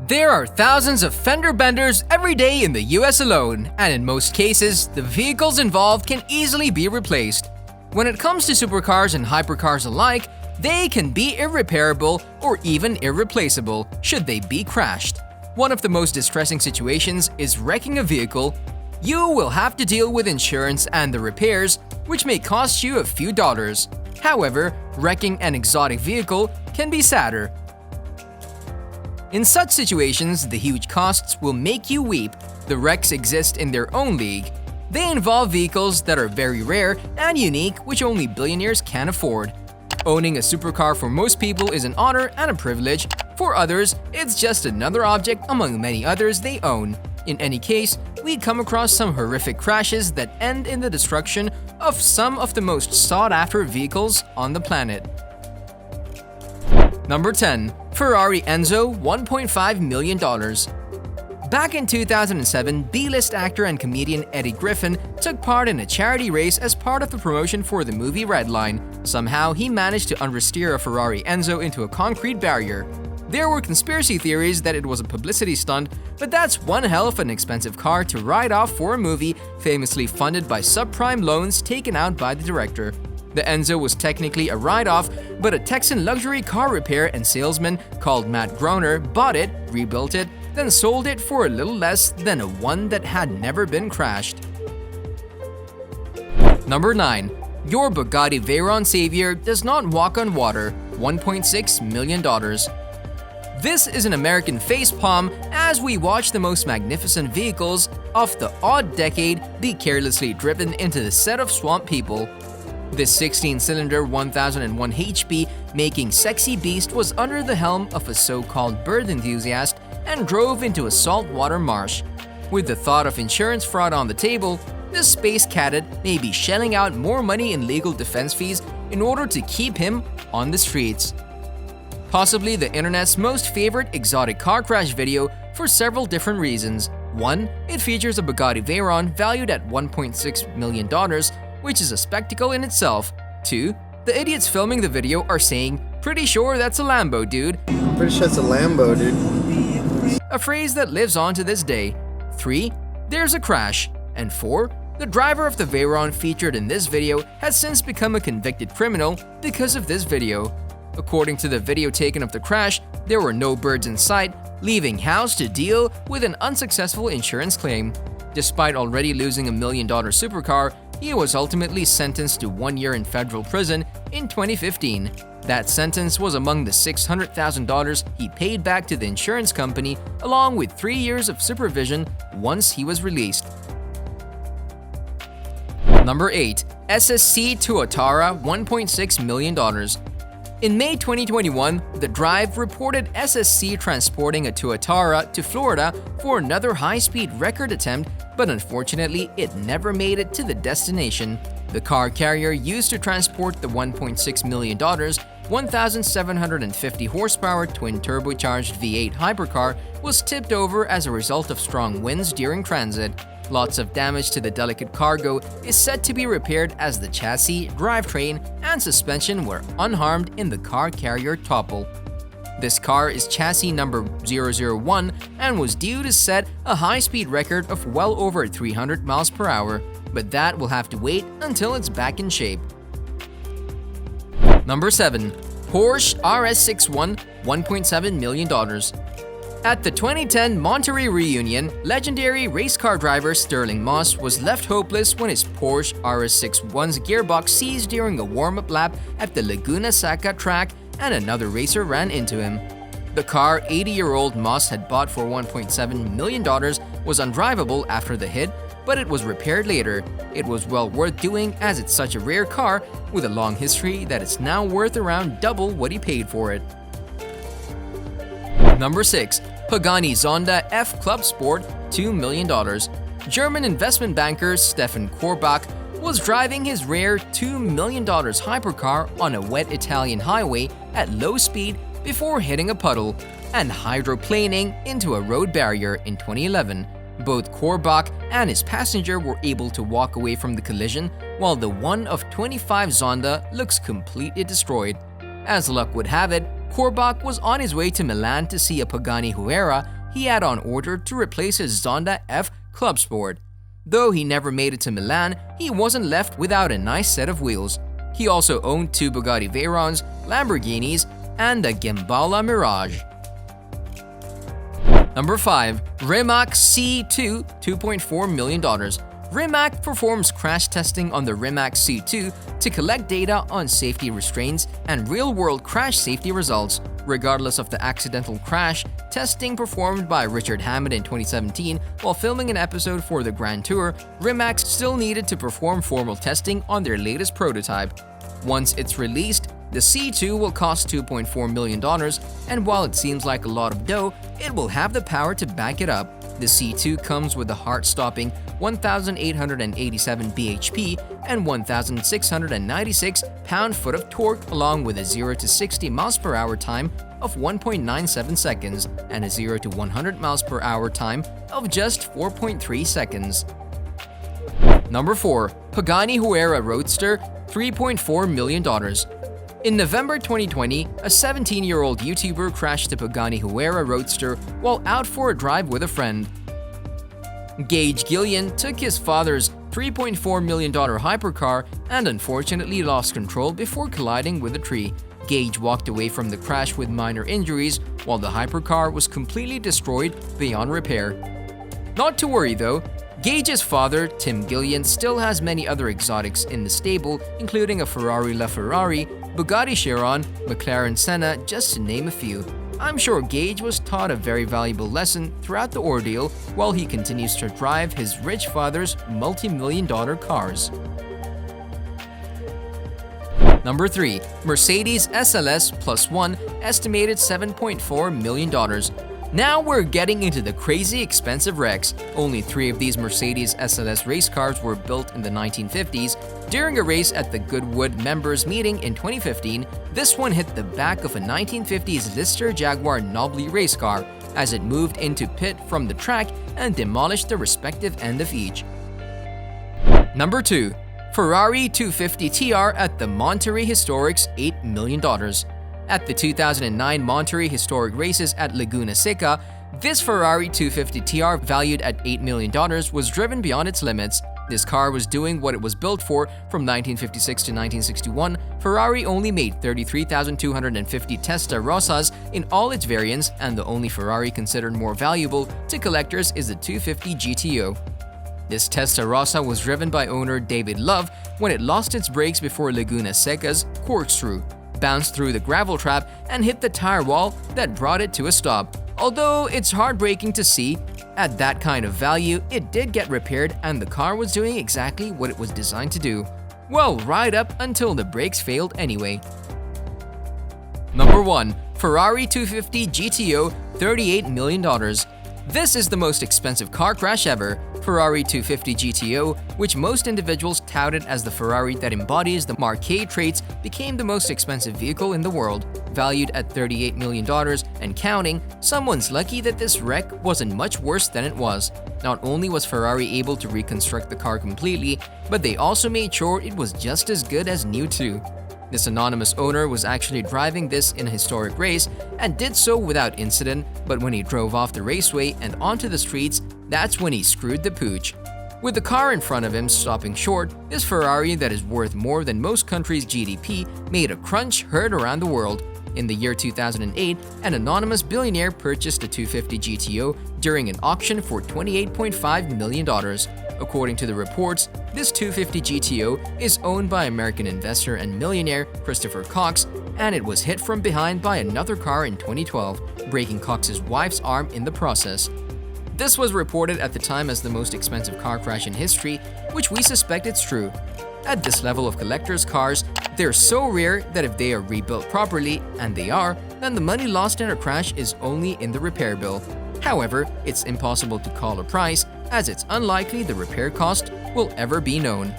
There are thousands of fender benders every day in the US alone, and in most cases, the vehicles involved can easily be replaced. When it comes to supercars and hypercars alike, they can be irreparable or even irreplaceable should they be crashed. One of the most distressing situations is wrecking a vehicle. You will have to deal with insurance and the repairs, which may cost you a few dollars. However, wrecking an exotic vehicle can be sadder. In such situations, the huge costs will make you weep. The wrecks exist in their own league. They involve vehicles that are very rare and unique, which only billionaires can afford. Owning a supercar for most people is an honor and a privilege. For others, it's just another object among many others they own. In any case, we come across some horrific crashes that end in the destruction of some of the most sought-after vehicles on the planet. Number 10. Ferrari Enzo, $1.5 million. Back in 2007, B-list actor and comedian Eddie Griffin took part in a charity race as part of the promotion for the movie Redline. Somehow, he managed to understeer a Ferrari Enzo into a concrete barrier. There were conspiracy theories that it was a publicity stunt, but that's one hell of an expensive car to ride off for a movie famously funded by subprime loans taken out by the director. The Enzo was technically a write-off, but a Texan luxury car repair and salesman called Matt Groner bought it, rebuilt it, then sold it for a little less than a one that had never been crashed. Number 9. Your Bugatti Veyron savior does not walk on water, $1.6 million. This is an American facepalm as we watch the most magnificent vehicles of the odd decade be carelessly driven into the set of swamp people. This 16-cylinder 1001 HP making sexy beast was under the helm of a so-called bird enthusiast and drove into a saltwater marsh. With the thought of insurance fraud on the table, this space cadet may be shelling out more money in legal defense fees in order to keep him on the streets. Possibly the internet's most favorite exotic car crash video for several different reasons. 1. It features a Bugatti Veyron valued at $1.6 million, which is a spectacle in itself. 2. The idiots filming the video are saying, "Pretty sure that's a Lambo, dude." I'm pretty sure it's a Lambo, dude. A phrase that lives on to this day. 3. There's a crash. And 4. The driver of the Veyron featured in this video has since become a convicted criminal because of this video. According to the video taken of the crash, there were no birds in sight, leaving House to deal with an unsuccessful insurance claim. Despite already losing $1 million supercar, he was ultimately sentenced to 1 year in federal prison in 2015. That sentence was among the $600,000 he paid back to the insurance company, along with 3 years of supervision once he was released. Number 8. SSC Tuatara, $1.6 million. In May 2021, The Drive reported SSC transporting a Tuatara to Florida for another high-speed record attempt, but unfortunately, it never made it to the destination. The car carrier used to transport the $1.6 million, 1,750 horsepower twin-turbocharged V8 hypercar was tipped over as a result of strong winds during transit. Lots of damage to the delicate cargo is said to be repaired as the chassis, drivetrain, and suspension were unharmed in the car carrier topple. This car is chassis number 001 and was due to set a high-speed record of well over 300 miles per hour, but that will have to wait until it's back in shape. Number 7. Porsche RS61, $1.7 million. At the 2010 Monterey reunion, legendary race car driver Sterling Moss was left hopeless when his Porsche RS61's gearbox seized during a warm-up lap at the Laguna Seca track and another racer ran into him. The car 80-year-old Moss had bought for $1.7 million was undrivable after the hit, but it was repaired later. It was well worth doing as it's such a rare car with a long history that it's now worth around double what he paid for it. Number 6. Pagani Zonda F Club Sport, $2 million. German investment banker Stefan Korbach was driving his rare $2 million hypercar on a wet Italian highway at low speed before hitting a puddle and hydroplaning into a road barrier in 2011. Both Korbach and his passenger were able to walk away from the collision, while the one of 25 Zonda looks completely destroyed. As luck would have it, Korbach was on his way to Milan to see a Pagani Huayra he had on order to replace his Zonda F Club Sport. Though he never made it to Milan, he wasn't left without a nice set of wheels. He also owned 2 Bugatti Veyrons, Lamborghinis, and a Gembala Mirage. Number 5. Remax C2 $2.4 million. Remax performs crash testing on the Remax C2 to collect data on safety restraints and real-world crash safety results. Regardless of the accidental crash, testing performed by Richard Hammond in 2017 while filming an episode for the Grand Tour, Remax still needed to perform formal testing on their latest prototype. Once it's released, the C2 will cost $2.4 million, and while it seems like a lot of dough, it will have the power to back it up. The C2 comes with a heart-stopping 1,887 bhp and 1,696 pound-foot of torque, along with a 0 to 60 mph time of 1.97 seconds and a 0 to 100 mph time of just 4.3 seconds. Number 4. Pagani Huayra Roadster $3.4 million. In November 2020, a 17-year-old YouTuber crashed the Pagani Huayra Roadster while out for a drive with a friend. Gage Gillian took his father's $3.4 million hypercar and unfortunately lost control before colliding with a tree. Gage walked away from the crash with minor injuries, while the hypercar was completely destroyed beyond repair. Not to worry though, Gage's father, Tim Gillian, still has many other exotics in the stable, including a Ferrari LaFerrari, Bugatti Chiron, McLaren Senna, just to name a few. I'm sure Gage was taught a very valuable lesson throughout the ordeal while he continues to drive his rich father's multi-million-dollar cars. Number 3. Mercedes SLS Plus 1, estimated $7.4 million. Now we're getting into the crazy expensive wrecks. Only 3 of these Mercedes SLS race cars were built in the 1950s. During a race at the Goodwood members meeting in 2015, this one hit the back of a 1950s Lister Jaguar Nobly race car as it moved into pit from the track and demolished the respective end of each. Number 2. Ferrari 250 TR at the Monterey Historics $8 million. At the 2009 Monterey Historic Races at Laguna Seca, this Ferrari 250 TR, valued at $8 million, was driven beyond its limits. This car was doing what it was built for. From 1956 to 1961, Ferrari only made 33,250 Testarossas in all its variants, and the only Ferrari considered more valuable to collectors is the 250 GTO. This Testarossa was driven by owner David Love when it lost its brakes before Laguna Seca's corkscrew, bounced through the gravel trap, and hit the tire wall that brought it to a stop. Although it's heartbreaking to see, at that kind of value, it did get repaired and the car was doing exactly what it was designed to do. Well, right up until the brakes failed anyway. Number 1. Ferrari 250 GTO $38 million. This is the most expensive car crash ever. Ferrari 250 GTO, which most individuals touted as the Ferrari that embodies the marquee traits, became the most expensive vehicle in the world. Valued at $38 million and counting, someone's lucky that this wreck wasn't much worse than it was. Not only was Ferrari able to reconstruct the car completely, but they also made sure it was just as good as new too. This anonymous owner was actually driving this in a historic race and did so without incident, but when he drove off the raceway and onto the streets, that's when he screwed the pooch. With the car in front of him stopping short, this Ferrari that is worth more than most countries' GDP made a crunch heard around the world. In the year 2008, an anonymous billionaire purchased a 250 GTO during an auction for $28.5 million. According to the reports, this 250 GTO is owned by American investor and millionaire Christopher Cox, and it was hit from behind by another car in 2012, breaking Cox's wife's arm in the process. This was reported at the time as the most expensive car crash in history, which we suspect it's true. At this level of collectors' cars, they're so rare that if they are rebuilt properly, and they are, then the money lost in a crash is only in the repair bill. However, it's impossible to call a price, as it's unlikely the repair cost will ever be known.